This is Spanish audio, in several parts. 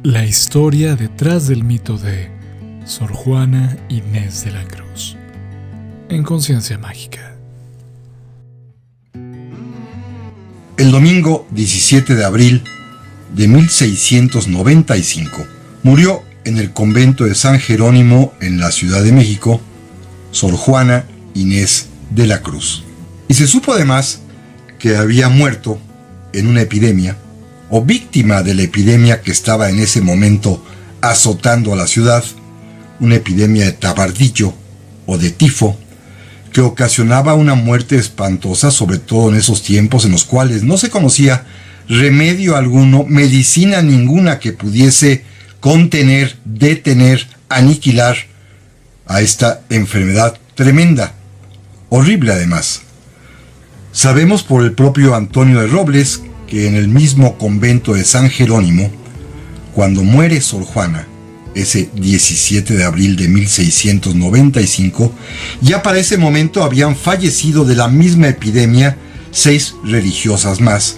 La historia detrás del mito de Sor Juana Inés de la Cruz, en Conciencia Mágica. El domingo 17 de abril de 1695 murió en el convento de San Jerónimo en la Ciudad de México Sor Juana Inés de la Cruz. Y se supo además que había muerto en una epidemia o víctima de la epidemia que estaba en ese momento azotando a la ciudad, una epidemia de tabardillo o de tifo que ocasionaba una muerte espantosa, sobre todo en esos tiempos en los cuales no se conocía remedio alguno, medicina ninguna que pudiese contener, detener, aniquilar a esta enfermedad tremenda, horrible además. Sabemos por el propio Antonio de Robles que en el mismo convento de San Jerónimo, cuando muere Sor Juana, ese 17 de abril de 1695, ya para ese momento habían fallecido de la misma epidemia 6 religiosas más,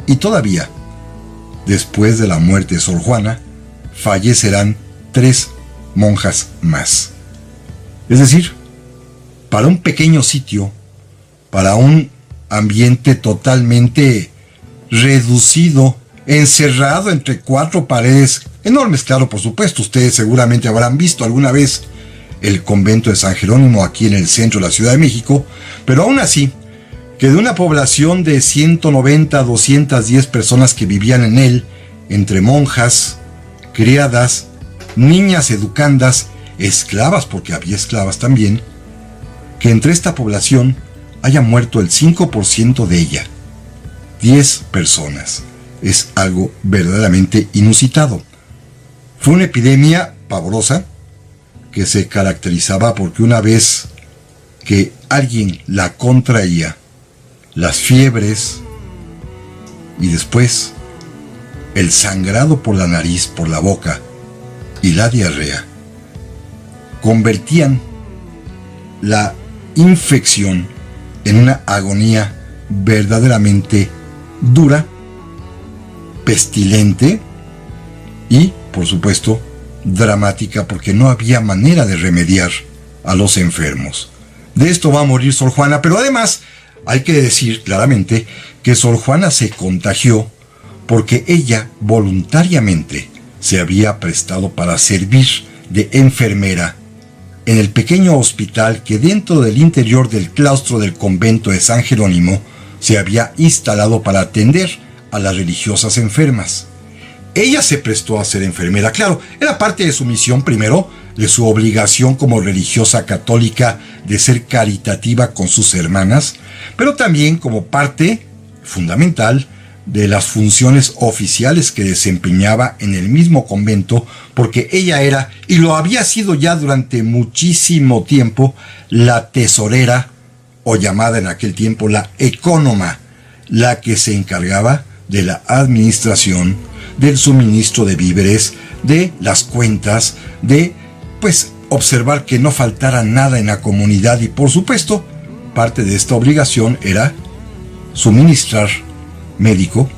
y todavía, después de la muerte de Sor Juana, fallecerán 3 monjas más. Es decir, para un pequeño sitio, para un ambiente totalmente reducido, encerrado entre 4 paredes enormes, claro, por supuesto, ustedes seguramente habrán visto alguna vez el convento de San Jerónimo aquí en el centro de la Ciudad de México, pero aún así, que de una población de 190 a 210 personas que vivían en él, entre monjas, criadas, niñas educandas, esclavas, porque había esclavas también, que entre esta población haya muerto el 5% de ella, 10 personas. Es algo verdaderamente inusitado. Fue una epidemia pavorosa que se caracterizaba porque una vez que alguien la contraía, las fiebres y después el sangrado por la nariz, por la boca y la diarrea convertían la infección en una agonía verdaderamente dura, pestilente y, por supuesto, dramática, porque no había manera de remediar a los enfermos. De esto va a morir Sor Juana, pero además hay que decir claramente que Sor Juana se contagió porque ella voluntariamente se había prestado para servir de enfermera en el pequeño hospital que dentro del interior del claustro del convento de San Jerónimo se había instalado para atender a las religiosas enfermas. Ella se prestó a ser enfermera, claro, era parte de su misión primero, de su obligación como religiosa católica de ser caritativa con sus hermanas, pero también como parte fundamental de las funciones oficiales que desempeñaba en el mismo convento, porque ella era, y lo había sido ya durante muchísimo tiempo, la tesorera, o llamada en aquel tiempo la ecónoma, la que se encargaba de la administración, del suministro de víveres, de las cuentas, de, observar que no faltara nada en la comunidad y, por supuesto, parte de esta obligación era suministrar médico,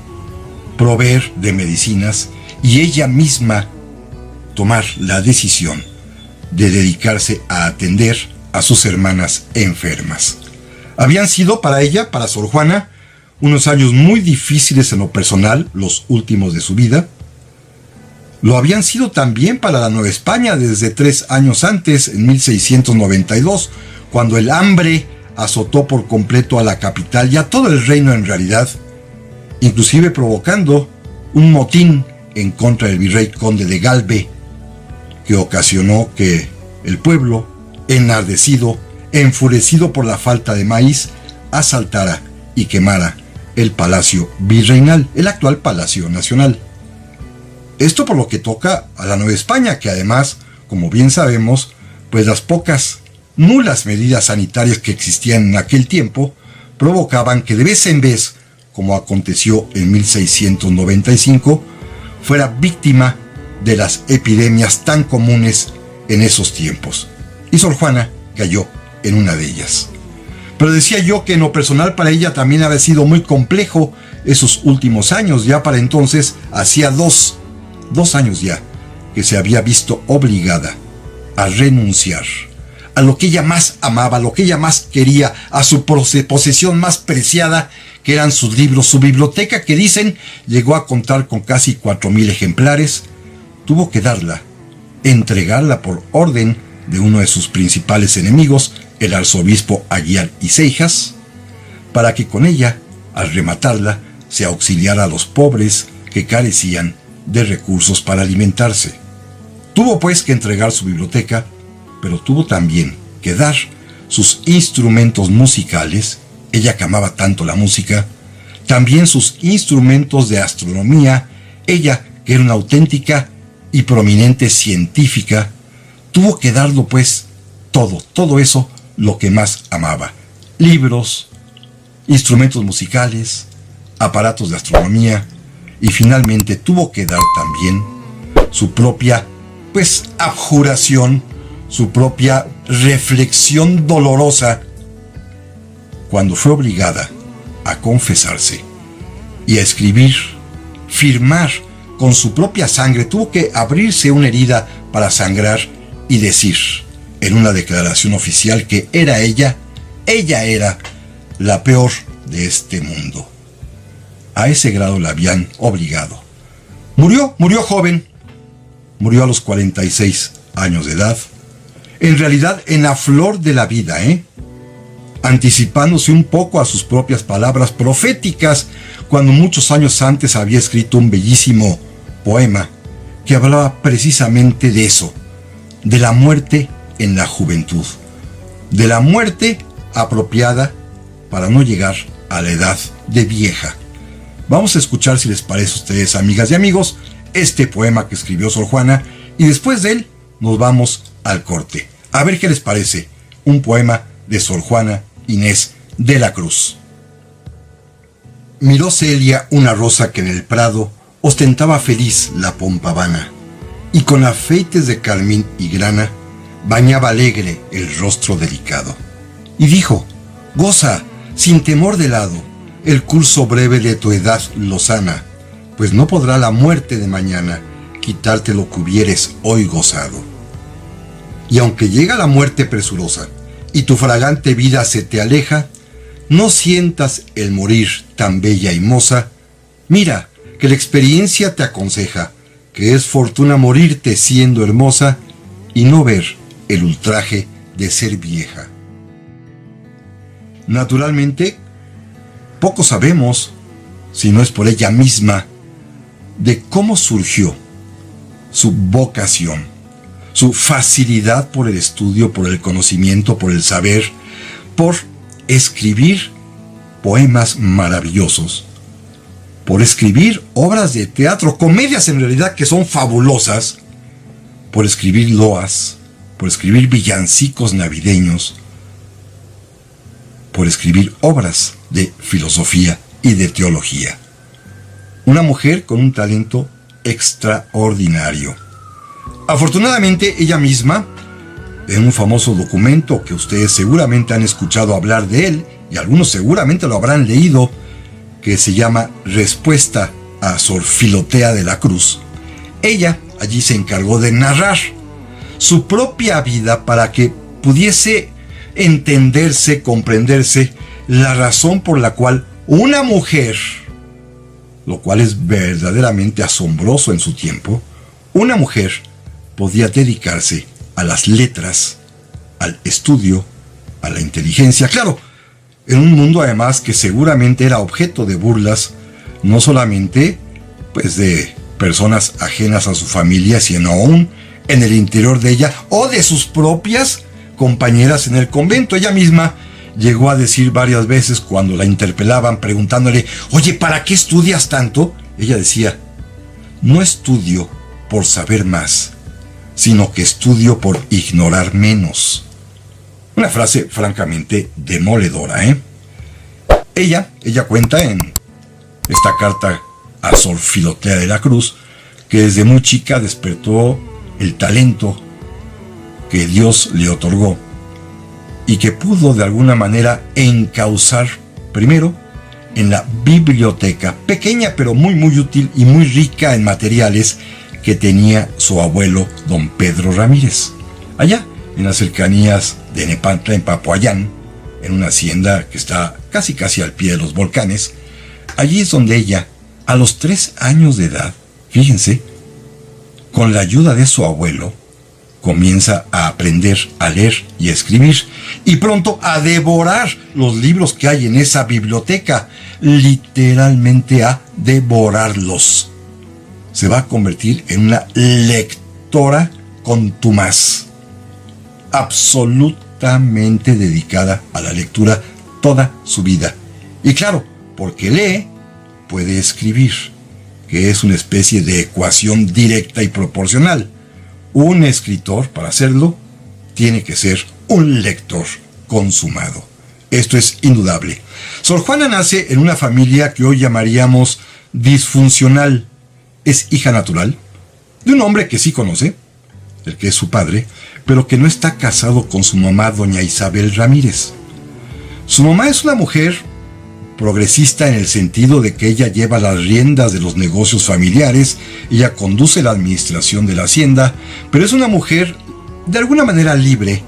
proveer de medicinas y ella misma tomar la decisión de dedicarse a atender a sus hermanas enfermas. Habían sido para ella, para Sor Juana, unos años muy difíciles en lo personal, los últimos de su vida. Lo habían sido también para la Nueva España desde 3 años antes, en 1692, cuando el hambre azotó por completo a la capital y a todo el reino en realidad, inclusive provocando un motín en contra del virrey conde de Galve, que ocasionó que el pueblo, enardecido, enfurecido por la falta de maíz, asaltara y quemara el Palacio Virreinal, el actual Palacio Nacional. Esto por lo que toca a la Nueva España, que además, como bien sabemos, las pocas nulas medidas sanitarias que existían en aquel tiempo provocaban que de vez en vez, como aconteció en 1695, fuera víctima de las epidemias tan comunes en esos tiempos. Y Sor Juana cayó en una de ellas. Pero decía yo que en lo personal para ella también había sido muy complejo esos últimos años. Ya para entonces hacía 2 2 años ya, que se había visto obligada a renunciar a lo que ella más amaba, a lo que ella más quería, a su posesión más preciada, que eran sus libros. Su biblioteca, que dicen llegó a contar con casi 4,000 ejemplares, tuvo que entregarla por orden de uno de sus principales enemigos, el arzobispo Aguiar y Seijas, para que con ella, al rematarla, se auxiliara a los pobres que carecían de recursos para alimentarse. Tuvo pues que entregar su biblioteca, pero tuvo también que dar sus instrumentos musicales, ella que amaba tanto la música, también sus instrumentos de astronomía, ella que era una auténtica y prominente científica, tuvo que darlo pues todo eso, lo que más amaba: libros, instrumentos musicales, aparatos de astronomía, y finalmente tuvo que dar también su propia abjuración, su propia reflexión dolorosa, cuando fue obligada a confesarse y a escribir, firmar con su propia sangre. Tuvo que abrirse una herida para sangrar y decir en una declaración oficial que ella era la peor de este mundo. A ese grado la habían obligado. Murió joven, murió a los 46 años de edad, en realidad en la flor de la vida, anticipándose un poco a sus propias palabras proféticas, cuando muchos años antes había escrito un bellísimo poema que hablaba precisamente de eso, de la muerte en la juventud, de la muerte apropiada para no llegar a la edad de vieja. Vamos a escuchar, si les parece a ustedes, amigas y amigos, este poema que escribió Sor Juana, y después de él nos vamos al corte. A ver qué les parece un poema de Sor Juana Inés de la Cruz. Miró Celia una rosa que en el prado ostentaba feliz la pompa vana, y con afeites de carmín y grana bañaba alegre el rostro delicado. Y dijo: goza, sin temor de lado, el curso breve de tu edad lozana, pues no podrá la muerte de mañana quitarte lo que hubieres hoy gozado. Y aunque llega la muerte presurosa y tu fragante vida se te aleja, no sientas el morir tan bella y moza. Mira, que la experiencia te aconseja que es fortuna morirte siendo hermosa y no ver el ultraje de ser vieja. Naturalmente, poco sabemos, si no es por ella misma, de cómo surgió su vocación, su facilidad por el estudio, por el conocimiento, por el saber, por escribir poemas maravillosos, por escribir obras de teatro, comedias en realidad que son fabulosas, por escribir loas, por escribir villancicos navideños, por escribir obras de filosofía y de teología. Una mujer con un talento extraordinario. Afortunadamente, ella misma, en un famoso documento que ustedes seguramente han escuchado hablar de él, y algunos seguramente lo habrán leído, que se llama Respuesta a Sor Filotea de la Cruz, ella allí se encargó de narrar su propia vida para que pudiese entenderse, comprenderse la razón por la cual una mujer, lo cual es verdaderamente asombroso en su tiempo, una mujer podía dedicarse a las letras, al estudio, a la inteligencia. Claro, en un mundo además que seguramente era objeto de burlas, no solamente de personas ajenas a su familia, sino aún en el interior de ella o de sus propias compañeras en el convento. Ella misma llegó a decir varias veces cuando la interpelaban preguntándole: oye, ¿para qué estudias tanto? Ella decía: no estudio por saber más, sino que estudio por ignorar menos. Una frase francamente demoledora, Ella cuenta en esta carta a Sor Filotea de la Cruz que desde muy chica despertó el talento que Dios le otorgó y que pudo de alguna manera encauzar primero en la biblioteca, pequeña pero muy útil y muy rica en materiales, que tenía su abuelo don Pedro Ramírez, allá en las cercanías de Nepantla, en Papuayán, en una hacienda que está casi al pie de los volcanes. Allí es donde ella, a los 3 años de edad, fíjense, con la ayuda de su abuelo, comienza a aprender a leer y a escribir, y pronto a devorar los libros que hay en esa biblioteca, literalmente a devorarlos. Se va a convertir en una lectora contumaz, absolutamente dedicada a la lectura toda su vida. Y claro, porque lee, puede escribir, que es una especie de ecuación directa y proporcional. Un escritor, para hacerlo, tiene que ser un lector consumado. Esto es indudable. Sor Juana nace en una familia que hoy llamaríamos disfuncional. Es hija natural de un hombre que sí conoce, el que es su padre, pero que no está casado con su mamá, doña Isabel Ramírez. Su mamá es una mujer progresista en el sentido de que ella lleva las riendas de los negocios familiares, ella conduce la administración de la hacienda, pero es una mujer de alguna manera libre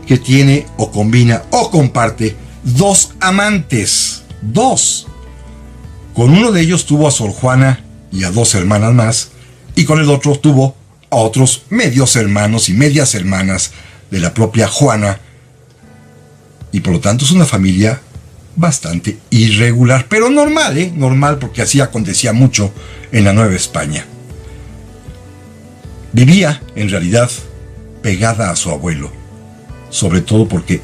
que tiene o combina o comparte 2 amantes. 2. Con uno de ellos tuvo a Sor Juana y a 2 hermanas más, y con el otro tuvo a otros medios hermanos y medias hermanas de la propia Juana, y por lo tanto es una familia bastante irregular, pero normal, normal, porque así acontecía mucho en la Nueva España. Vivía, en realidad, pegada a su abuelo, sobre todo porque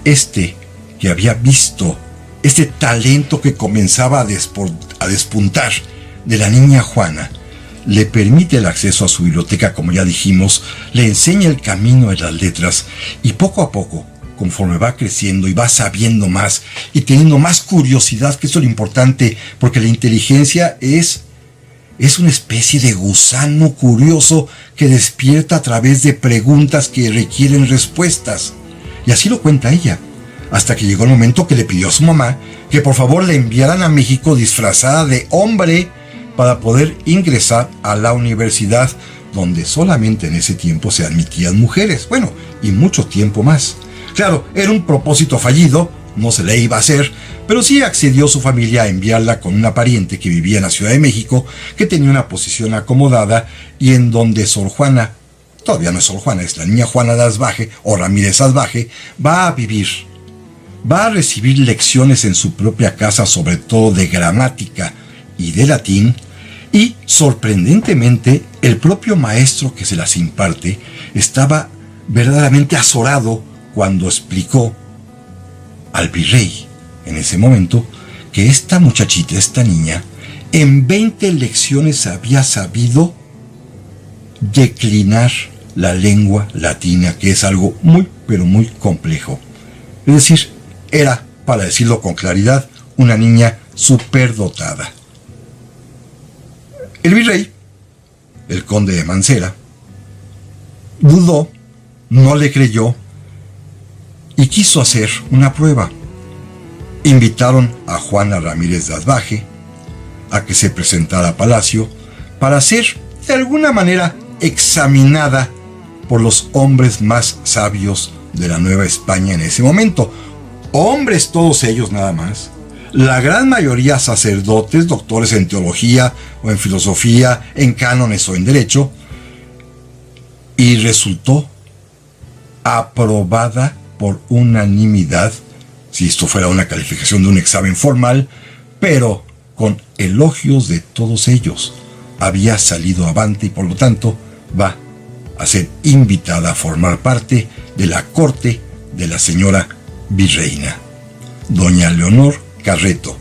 que había visto este talento que comenzaba a despuntar de la niña Juana, le permite el acceso a su biblioteca, como ya dijimos, le enseña el camino de las letras, y poco a poco, conforme va creciendo y va sabiendo más y teniendo más curiosidad, que eso es lo importante, porque la inteligencia es una especie de gusano curioso que despierta a través de preguntas que requieren respuestas. Y así lo cuenta ella, hasta que llegó el momento que le pidió a su mamá que por favor le enviaran a México disfrazada de hombre para poder ingresar a la universidad, donde solamente en ese tiempo se admitían mujeres. Bueno, y mucho tiempo más. Claro, era un propósito fallido, no se le iba a hacer, pero sí accedió su familia a enviarla con una pariente que vivía en la Ciudad de México, que tenía una posición acomodada, y en donde Sor Juana, todavía no es Sor Juana, es la niña Juana de Asbaje, o Ramírez Asbaje, va a vivir. Va a recibir lecciones en su propia casa, sobre todo de gramática y de latín, y sorprendentemente el propio maestro que se las imparte estaba verdaderamente azorado cuando explicó al virrey en ese momento que esta muchachita, esta niña, en 20 lecciones había sabido declinar la lengua latina, que es algo muy, pero muy complejo. Es decir, era, para decirlo con claridad, una niña superdotada. El virrey, el conde de Mancera, dudó, no le creyó y quiso hacer una prueba. Invitaron a Juana Ramírez de Asbaje a que se presentara a Palacio para ser, de alguna manera, examinada por los hombres más sabios de la Nueva España en ese momento. Hombres todos ellos nada más. La gran mayoría sacerdotes, doctores en teología o en filosofía, en cánones o en derecho. Y resultó aprobada por unanimidad, si esto fuera una calificación de un examen formal, pero con elogios de todos ellos. Había salido avante y por lo tanto va a ser invitada a formar parte de la corte de la señora virreina, doña Leonor Carreto,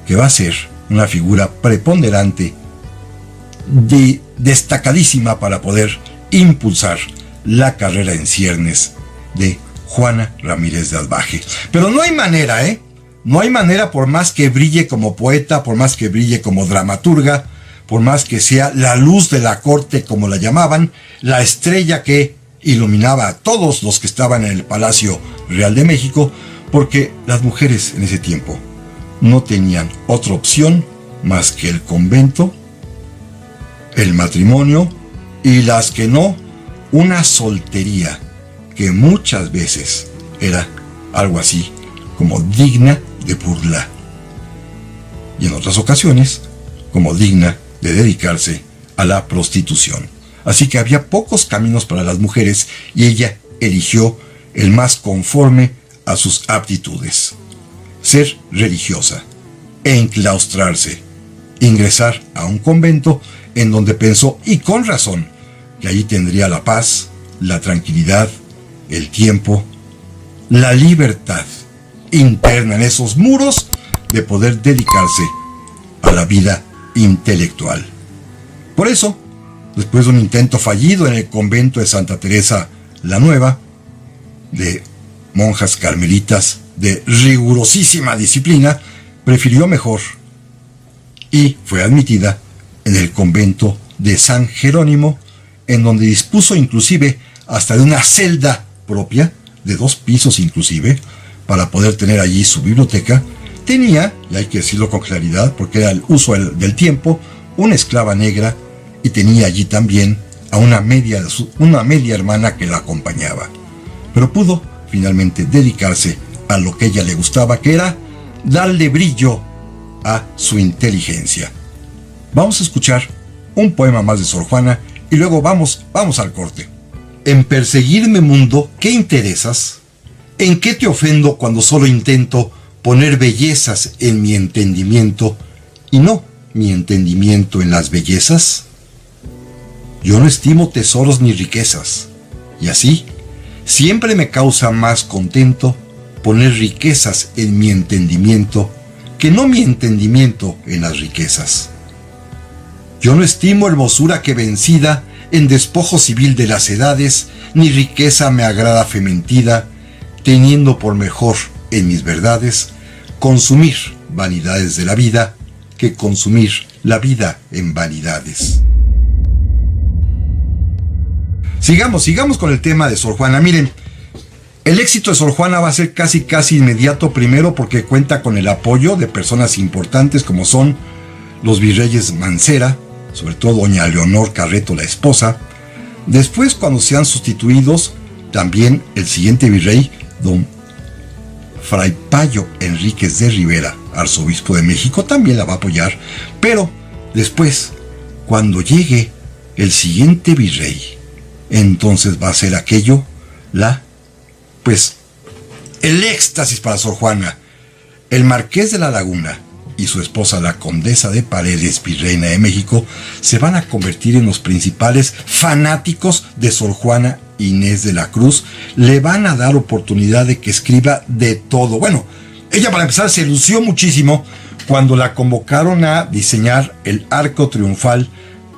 que va a ser una figura preponderante, destacadísima para poder impulsar la carrera en ciernes de Juana Ramírez de Asbaje. Pero no hay manera, no hay manera, por más que brille como poeta, por más que brille como dramaturga, por más que sea la luz de la corte, como la llamaban, la estrella que iluminaba a todos los que estaban en el Palacio Real de México, porque las mujeres en ese tiempo no tenían otra opción más que el convento, el matrimonio y las que no, una soltería que muchas veces era algo así como digna de burla, y en otras ocasiones como digna de dedicarse a la prostitución. Así que había pocos caminos para las mujeres y ella eligió el más conforme a sus aptitudes: ser religiosa, enclaustrarse, ingresar a un convento en donde pensó, y con razón, que allí tendría la paz, la tranquilidad, el tiempo, la libertad interna en esos muros de poder dedicarse a la vida intelectual. Por eso, después de un intento fallido en el convento de Santa Teresa la Nueva, de monjas carmelitas de rigurosísima disciplina, prefirió mejor y fue admitida en el convento de San Jerónimo, en donde dispuso inclusive hasta de una celda propia, de 2 pisos inclusive, para poder tener allí su biblioteca. Tenía, y hay que decirlo con claridad porque era el uso del tiempo, una esclava negra, y tenía allí también a una media hermana que la acompañaba. Pero pudo finalmente dedicarse a lo que a ella le gustaba, que era darle brillo a su inteligencia. Vamos a escuchar un poema más de Sor Juana y luego vamos al corte. En perseguirme, mundo, ¿qué interesas? ¿En qué te ofendo cuando solo intento poner bellezas en mi entendimiento y no mi entendimiento en las bellezas? Yo no estimo tesoros ni riquezas, y así siempre me causa más contento poner riquezas en mi entendimiento que no mi entendimiento en las riquezas. Yo no estimo hermosura que vencida en despojo civil de las edades, ni riqueza me agrada fementida, teniendo por mejor en mis verdades consumir vanidades de la vida que consumir la vida en vanidades. Sigamos con el tema de Sor Juana. Miren, el éxito de Sor Juana va a ser casi inmediato, primero porque cuenta con el apoyo de personas importantes como son los virreyes Mancera, sobre todo doña Leonor Carreto, la esposa. Después, cuando sean sustituidos, también el siguiente virrey, don Fray Payo Enríquez de Rivera, arzobispo de México, también la va a apoyar. Pero después, cuando llegue el siguiente virrey, entonces va a ser aquello, el éxtasis para Sor Juana. El marqués de la Laguna y su esposa, la condesa de Paredes, virreina de México, se van a convertir en los principales fanáticos de Sor Juana Inés de la Cruz. Le van a dar oportunidad de que escriba de todo. Bueno, ella, para empezar, se lució muchísimo cuando la convocaron a diseñar el arco triunfal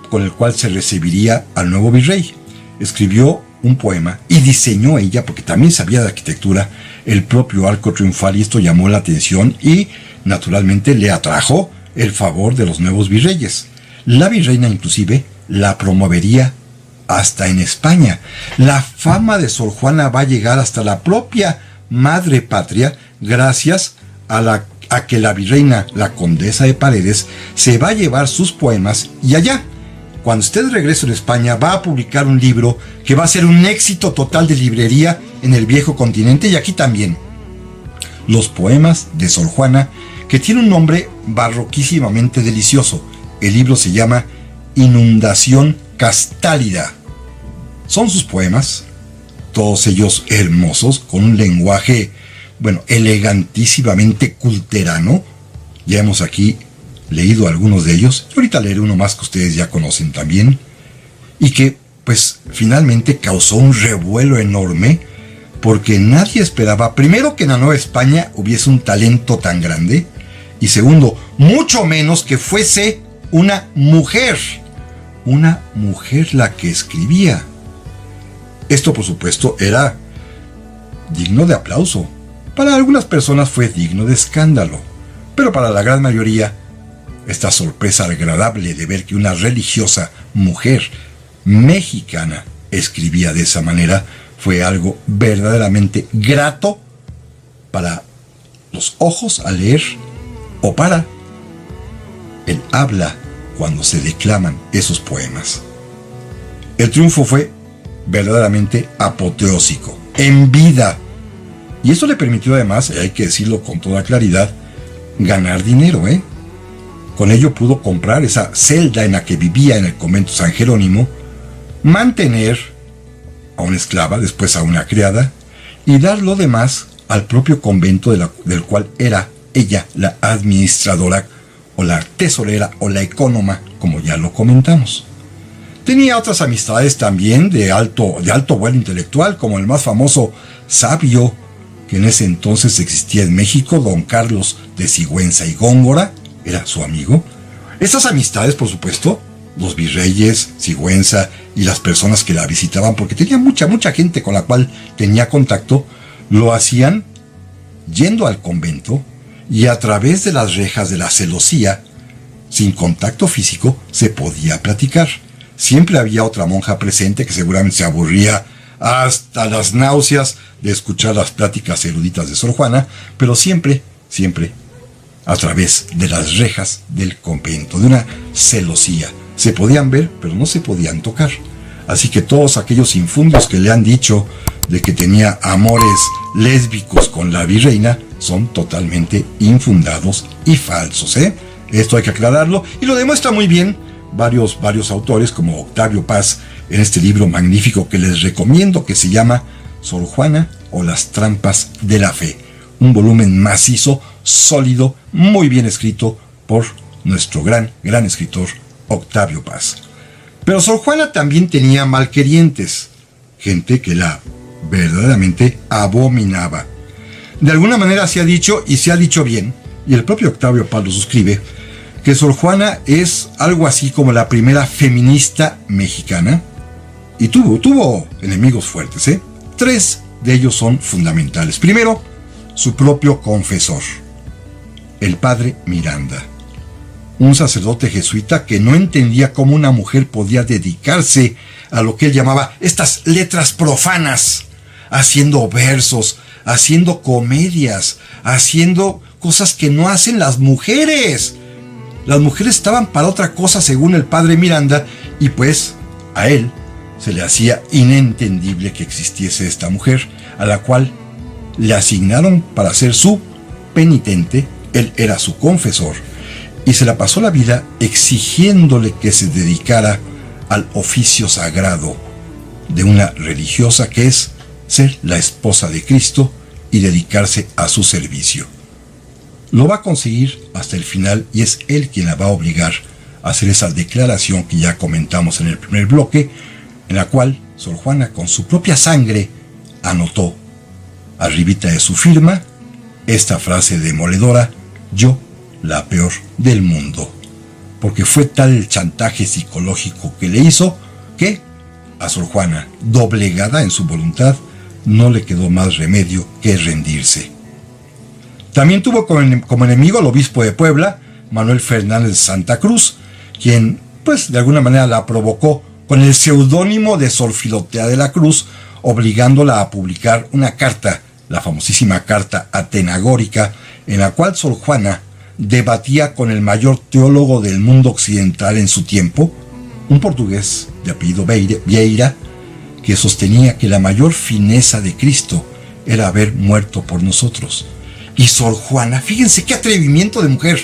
con el cual se recibiría al nuevo virrey. Escribió un poema y diseñó ella, porque también sabía de arquitectura, el propio arco triunfal, y esto llamó la atención y naturalmente le atrajo el favor de los nuevos virreyes. La virreina inclusive la promovería hasta en España. La fama de Sor Juana va a llegar hasta la propia madre patria gracias a que la virreina, la condesa de Paredes, se va a llevar sus poemas, y allá, cuando esté de regreso en España, va a publicar un libro que va a ser un éxito total de librería en el viejo continente y aquí también. Los poemas de Sor Juana, que tiene un nombre barroquísimamente delicioso. El libro se llama Inundación Castálida. Son sus poemas, todos ellos hermosos, con un lenguaje, elegantísimamente culterano. Ya hemos aquí leído algunos de ellos, y ahorita leeré uno más que ustedes ya conocen también, y que finalmente causó un revuelo enorme, porque nadie esperaba, primero, que en la Nueva España hubiese un talento tan grande, y segundo, mucho menos que fuese una mujer la que escribía. Esto, por supuesto, era digno de aplauso. Para algunas personas fue digno de escándalo, pero para la gran mayoría, esta sorpresa agradable de ver que una religiosa mujer mexicana escribía de esa manera fue algo verdaderamente grato para los ojos al leer, o para el habla cuando se declaman esos poemas. El triunfo fue verdaderamente apoteósico, en vida. Y eso le permitió además, hay que decirlo con toda claridad, ganar dinero, Con ello pudo comprar esa celda en la que vivía en el convento San Jerónimo, mantener a una esclava, después a una criada, y dar lo demás al propio convento del cual era ella la administradora, o la tesorera, o la ecónoma, como ya lo comentamos. Tenía otras amistades también de alto vuelo intelectual, como el más famoso sabio que en ese entonces existía en México, don Carlos de Sigüenza y Góngora, era su amigo. Estas amistades, por supuesto, los virreyes, Sigüenza y las personas que la visitaban, porque tenía mucha gente con la cual tenía contacto, lo hacían yendo al convento y a través de las rejas de la celosía, sin contacto físico, se podía platicar. Siempre había otra monja presente que seguramente se aburría hasta las náuseas de escuchar las pláticas eruditas de Sor Juana, pero siempre a través de las rejas del convento, de una celosía. Se podían ver, pero no se podían tocar. Así que todos aquellos infundios que le han dicho de que tenía amores lésbicos con la virreina son totalmente infundados y falsos, Esto hay que aclararlo, y lo demuestra muy bien varios autores, como Octavio Paz, en este libro magnífico que les recomiendo, que se llama Sor Juana o las trampas de la fe. Un volumen macizo, sólido, muy bien escrito por nuestro gran escritor Octavio Paz. Pero Sor Juana también tenía malquerientes, gente que la verdaderamente abominaba. De alguna manera se ha dicho, y se ha dicho bien, y el propio Octavio Paz lo suscribe, que Sor Juana es algo así como la primera feminista mexicana, y tuvo enemigos fuertes, 3 de ellos son fundamentales. Primero, su propio confesor, el padre Miranda, un sacerdote jesuita que no entendía cómo una mujer podía dedicarse a lo que él llamaba estas letras profanas, haciendo versos, haciendo comedias, haciendo cosas que no hacen las mujeres. Las mujeres estaban para otra cosa según el padre Miranda, y pues a él se le hacía inentendible que existiese esta mujer, a la cual le asignaron para ser su penitente. Él era su confesor, y se la pasó la vida exigiéndole que se dedicara al oficio sagrado de una religiosa, que es ser la esposa de Cristo y dedicarse a su servicio. Lo va a conseguir hasta el final, y es él quien la va a obligar a hacer esa declaración que ya comentamos en el primer bloque, en la cual Sor Juana con su propia sangre anotó arribita de su firma esta frase demoledora: yo, la peor del mundo. Porque fue tal el chantaje psicológico que le hizo que a Sor Juana, doblegada en su voluntad, no le quedó más remedio que rendirse. También tuvo como enemigo al obispo de Puebla, Manuel Fernández de Santa Cruz, quien, pues, de alguna manera la provocó con el seudónimo de Sor Filotea de la Cruz, obligándola a publicar una carta, la famosísima carta atenagórica, en la cual Sor Juana debatía con el mayor teólogo del mundo occidental en su tiempo, un portugués de apellido Vieira, que sostenía que la mayor fineza de Cristo era haber muerto por nosotros. Y Sor Juana, fíjense qué atrevimiento de mujer,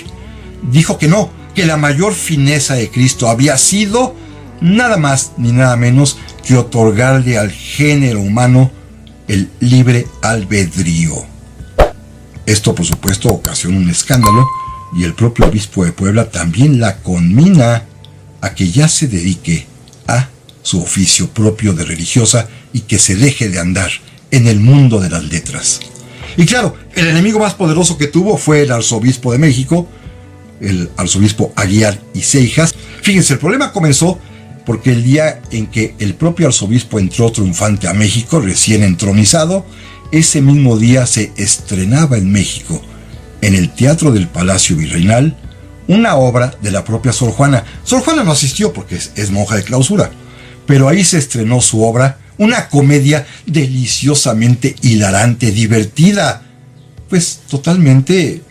dijo que no, que la mayor fineza de Cristo había sido nada más ni nada menos que otorgarle al género humano el libre albedrío. Esto, por supuesto, ocasionó un escándalo, y el propio obispo de Puebla también la conmina a que ya se dedique a su oficio propio de religiosa y que se deje de andar en el mundo de las letras. Y claro, el enemigo más poderoso que tuvo fue el arzobispo de México, el arzobispo Aguiar y Seijas. Fíjense, el problema comenzó porque el día en que el propio arzobispo entró triunfante a México, recién entronizado, ese mismo día se estrenaba en México, en el Teatro del Palacio Virreinal, una obra de la propia Sor Juana. Sor Juana no asistió porque es monja de clausura, pero ahí se estrenó su obra, una comedia deliciosamente hilarante, divertida, pues totalmente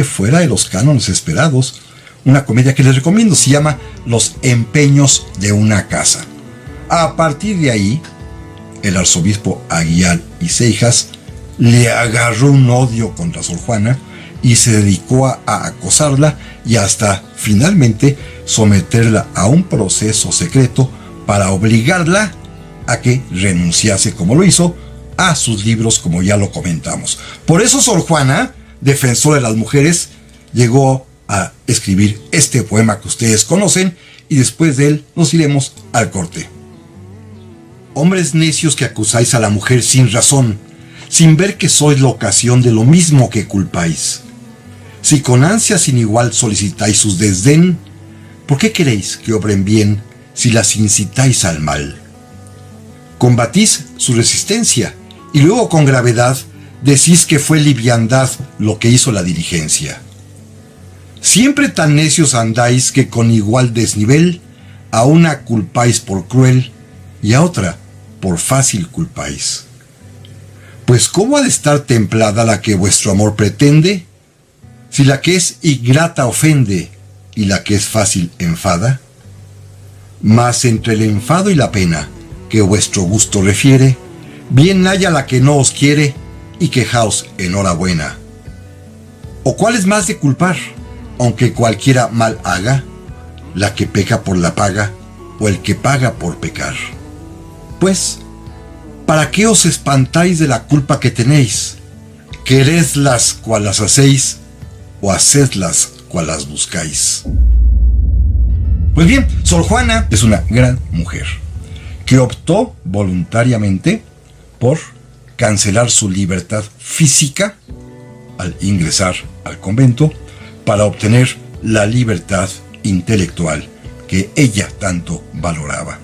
fuera de los cánones esperados. Una comedia que les recomiendo, se llama Los empeños de una casa. A partir de ahí, el arzobispo Aguilar y Seijas le agarró un odio contra Sor Juana y se dedicó a acosarla y hasta finalmente someterla a un proceso secreto para obligarla a que renunciase, como lo hizo, a sus libros, como ya lo comentamos. Por eso Sor Juana, defensora de las mujeres, llegó a escribir este poema que ustedes conocen, y después de él nos iremos al corte. Hombres necios que acusáis a la mujer sin razón, sin ver que sois la ocasión de lo mismo que culpáis. Si con ansia sin igual solicitáis su desdén, ¿por qué queréis que obren bien si las incitáis al mal? Combatís su resistencia y luego con gravedad decís que fue liviandad lo que hizo la diligencia. Siempre tan necios andáis que con igual desnivel a una culpáis por cruel y a otra por fácil culpáis. Pues ¿cómo ha de estar templada la que vuestro amor pretende, si la que es ingrata ofende y la que es fácil enfada? Mas entre el enfado y la pena que vuestro gusto refiere, bien haya la que no os quiere y quejaos enhorabuena. ¿O cuál es más de culpar, aunque cualquiera mal haga, la que peca por la paga o el que paga por pecar? Pues, ¿para qué os espantáis de la culpa que tenéis? ¿Queredlas cual las hacéis o hacedlas cual las buscáis? Pues bien, Sor Juana es una gran mujer que optó voluntariamente por cancelar su libertad física al ingresar al convento para obtener la libertad intelectual que ella tanto valoraba.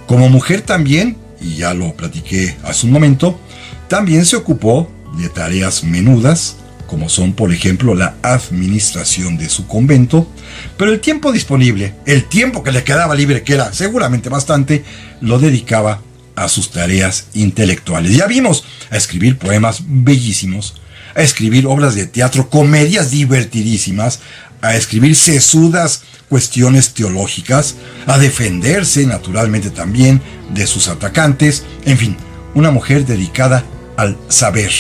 Como mujer también, y ya lo platiqué hace un momento, también se ocupó de tareas menudas, como son, por ejemplo, la administración de su convento, pero el tiempo disponible, el tiempo que le quedaba libre, que era seguramente bastante, lo dedicaba a sus tareas intelectuales. Ya vimos, a escribir poemas bellísimos, a escribir obras de teatro, comedias divertidísimas, a escribir sesudas cuestiones teológicas, a defenderse naturalmente también de sus atacantes, en fin, una mujer dedicada al saber,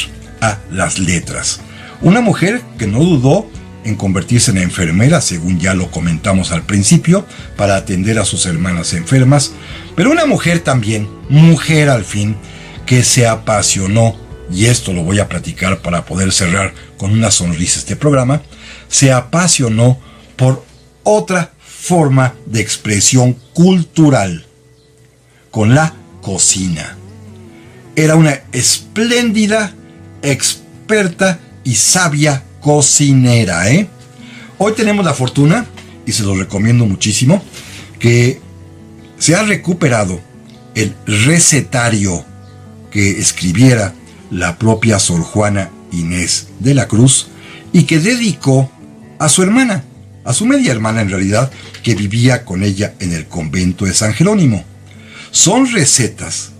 a las letras. Una mujer que no dudó en convertirse en enfermera, según ya lo comentamos al principio, para atender a sus hermanas enfermas, pero una mujer también, mujer al fin, que se apasionó, y esto lo voy a platicar para poder cerrar con una sonrisa este programa, se apasionó por otra forma de expresión cultural, con la cocina. Era una espléndida, experta y sabia cocinera, Hoy tenemos la fortuna, y se lo recomiendo muchísimo, que se ha recuperado el recetario que escribiera la propia Sor Juana Inés de la Cruz y que dedicó a su hermana, a su media hermana en realidad, que vivía con ella en el convento de San Jerónimo. Son recetas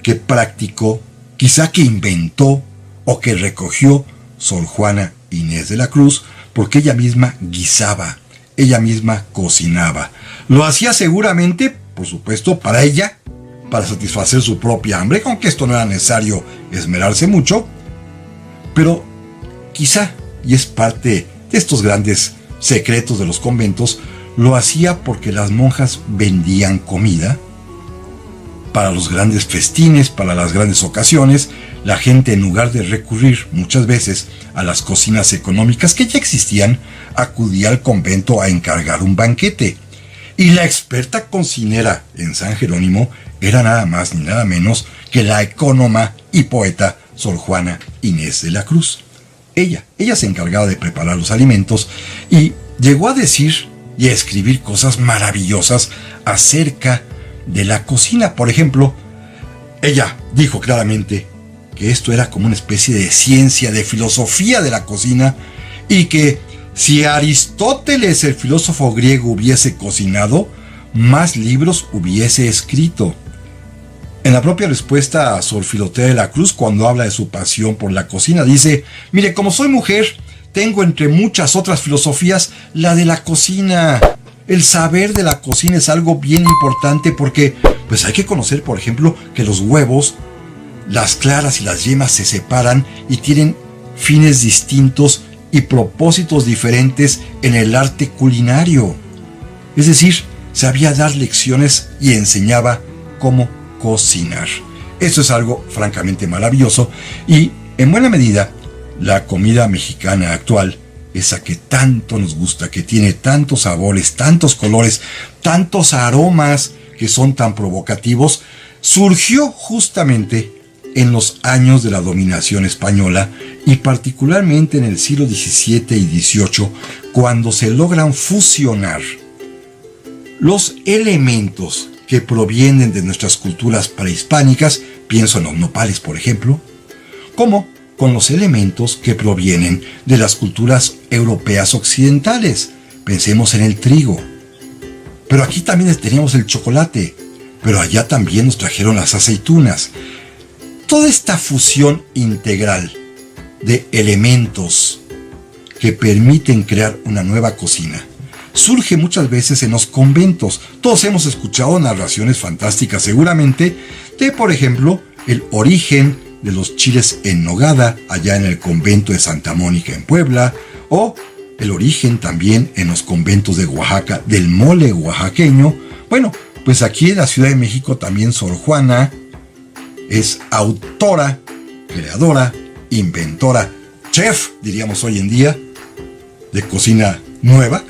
que practicó, quizá que inventó o que recogió Sor Juana Inés de la Cruz, porque ella misma guisaba, ella misma cocinaba. Lo hacía seguramente, por supuesto, para ella, para satisfacer su propia hambre, aunque esto no era necesario esmerarse mucho, pero quizá, y es parte de estos grandes secretos de los conventos, lo hacía porque las monjas vendían comida para los grandes festines, para las grandes ocasiones. La gente, en lugar de recurrir muchas veces a las cocinas económicas que ya existían, acudía al convento a encargar un banquete. Y la experta cocinera en San Jerónimo era nada más ni nada menos que la ecónoma y poeta Sor Juana Inés de la Cruz. Ella se encargaba de preparar los alimentos y llegó a decir y a escribir cosas maravillosas acerca de la cocina. Por ejemplo, ella dijo claramente que esto era como una especie de ciencia, de filosofía de la cocina, y que si Aristóteles, el filósofo griego, hubiese cocinado, más libros hubiese escrito. En la propia respuesta a Sor Filotea de la Cruz, cuando habla de su pasión por la cocina, dice: mire, como soy mujer, tengo entre muchas otras filosofías la de la cocina. El saber de la cocina es algo bien importante porque pues hay que conocer, por ejemplo, que los huevos, las claras y las yemas se separan y tienen fines distintos y propósitos diferentes en el arte culinario. Es decir, sabía dar lecciones y enseñaba cómo cocinar. Eso es algo francamente maravilloso y, en buena medida, la comida mexicana actual, esa que tanto nos gusta, que tiene tantos sabores, tantos colores, tantos aromas que son tan provocativos, surgió justamente en los años de la dominación española y particularmente en el siglo XVII y XVIII, cuando se logran fusionar los elementos que provienen de nuestras culturas prehispánicas, pienso en los nopales por ejemplo, como con los elementos que provienen de las culturas europeas occidentales. Pensemos en el trigo. Pero aquí también teníamos el chocolate, pero allá también nos trajeron las aceitunas. Toda esta fusión integral de elementos que permiten crear una nueva cocina surge muchas veces en los conventos. Todos hemos escuchado narraciones fantásticas seguramente de, por ejemplo, el origen de los chiles en nogada allá en el convento de Santa Mónica en Puebla, o el origen también en los conventos de Oaxaca del mole oaxaqueño. Bueno, pues aquí en la Ciudad de México también Sor Juana es autora, creadora, inventora, chef, diríamos hoy en día, de cocina nueva,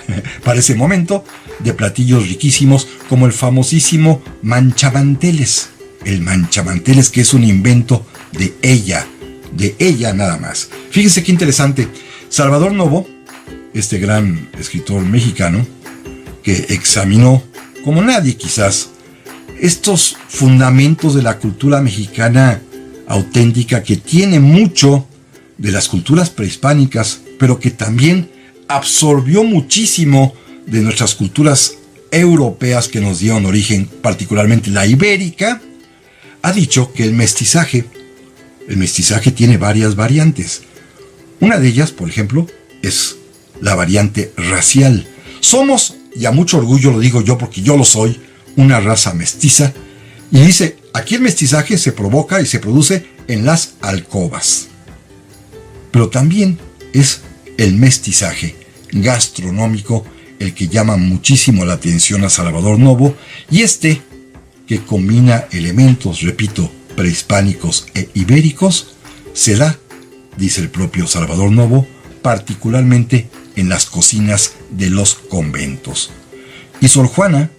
para ese momento, de platillos riquísimos como el famosísimo manchamanteles. El manchamanteles, que es un invento de ella nada más. Fíjense qué interesante. Salvador Novo, este gran escritor mexicano, que examinó, como nadie quizás, estos fundamentos de la cultura mexicana auténtica que tiene mucho de las culturas prehispánicas, pero que también absorbió muchísimo de nuestras culturas europeas que nos dieron origen, particularmente la ibérica, ha dicho que el mestizaje tiene varias variantes. Una de ellas, por ejemplo, es la variante racial. Somos, y a mucho orgullo lo digo yo porque yo lo soy, una raza mestiza, y dice, aquí el mestizaje se provoca y se produce en las alcobas. Pero también es el mestizaje gastronómico el que llama muchísimo la atención a Salvador Novo, y que combina elementos, repito, prehispánicos e ibéricos, se da, dice el propio Salvador Novo, particularmente en las cocinas de los conventos. Y Sor Juana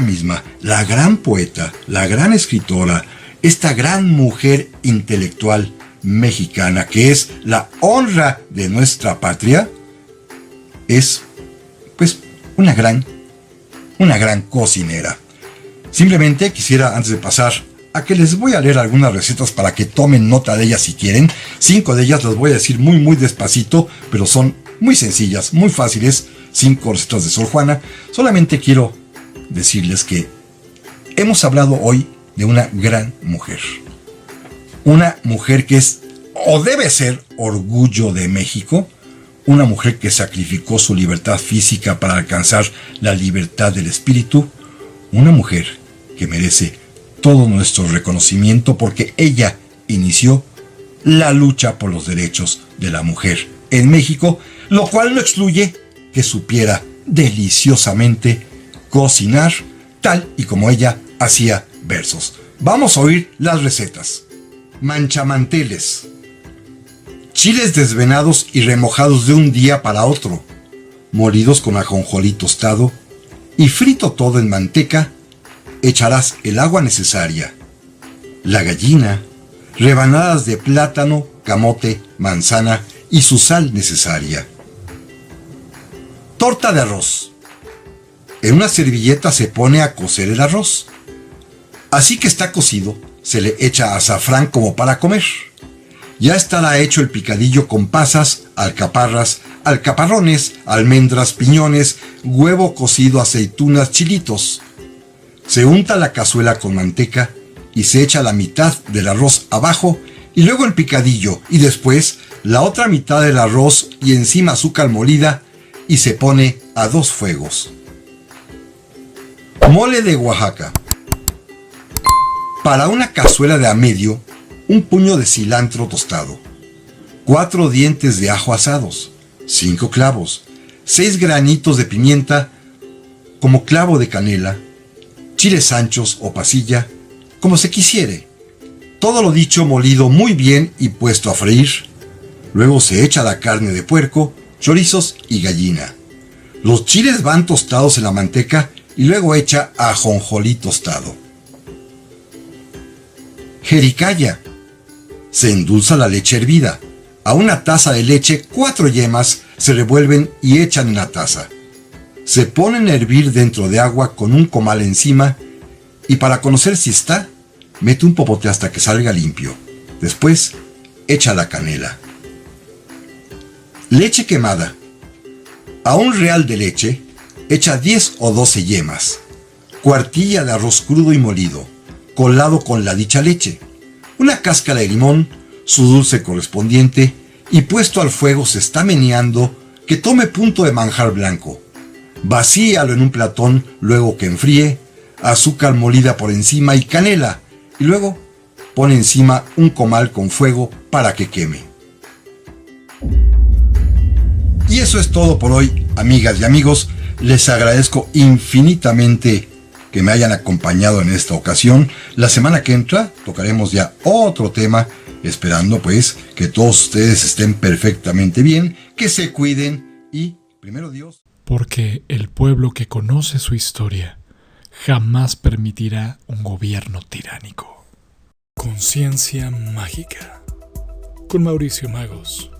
misma, la gran poeta, la gran escritora, esta gran mujer intelectual mexicana que es la honra de nuestra patria, es pues una gran cocinera. Simplemente quisiera, antes de pasar a que les voy a leer algunas recetas para que tomen nota de ellas si quieren, 5 de ellas las voy a decir muy despacito, pero son muy sencillas, muy fáciles, 5 recetas de Sor Juana. Solamente quiero decirles que hemos hablado hoy de una gran mujer. Una mujer que es, o debe ser, orgullo de México. Una mujer que sacrificó su libertad física para alcanzar la libertad del espíritu. Una mujer que merece todo nuestro reconocimiento porque ella inició la lucha por los derechos de la mujer en México, lo cual no excluye que supiera deliciosamente cocinar, tal y como ella hacía versos. Vamos a oír las recetas. Manchamanteles. Chiles desvenados y remojados de un día para otro, molidos con ajonjolí tostado y frito todo en manteca. Echarás el agua necesaria, la gallina, rebanadas de plátano, camote, manzana y su sal necesaria. Torta de arroz. En una servilleta se pone a cocer el arroz. Así que está cocido, se le echa azafrán como para comer. Ya estará hecho el picadillo con pasas, alcaparras, alcaparrones, almendras, piñones, huevo cocido, aceitunas, chilitos. Se unta la cazuela con manteca y se echa la mitad del arroz abajo y luego el picadillo y después la otra mitad del arroz y encima azúcar molida y se pone a 2 fuegos. Mole de Oaxaca. Para una cazuela de a medio, un puño de cilantro tostado, 4 dientes de ajo asados, 5 clavos, 6 granitos de pimienta como clavo de canela, chiles anchos o pasilla, como se quisiere. Todo lo dicho molido muy bien y puesto a freír. Luego se echa la carne de puerco, chorizos y gallina. Los chiles van tostados en la manteca y luego echa ajonjolí tostado. Jericaya. Se endulza la leche hervida. A una taza de leche, 4 yemas se revuelven y echan en la taza. Se ponen a hervir dentro de agua con un comal encima y para conocer si está, mete un popote hasta que salga limpio. Después, echa la canela. Leche quemada. A un real de leche, echa 10 o 12 yemas, cuartilla de arroz crudo y molido, colado con la dicha leche, una cáscara de limón, su dulce correspondiente, y puesto al fuego se está meneando que tome punto de manjar blanco. Vacíalo en un platón luego que enfríe, azúcar molida por encima y canela, y luego pone encima un comal con fuego para que queme. Y eso es todo por hoy, amigas y amigos. Les agradezco infinitamente que me hayan acompañado en esta ocasión. La semana que entra tocaremos ya otro tema, esperando pues que todos ustedes estén perfectamente bien, que se cuiden y, primero Dios. Porque el pueblo que conoce su historia jamás permitirá un gobierno tiránico. Conciencia mágica con Mauricio Magos.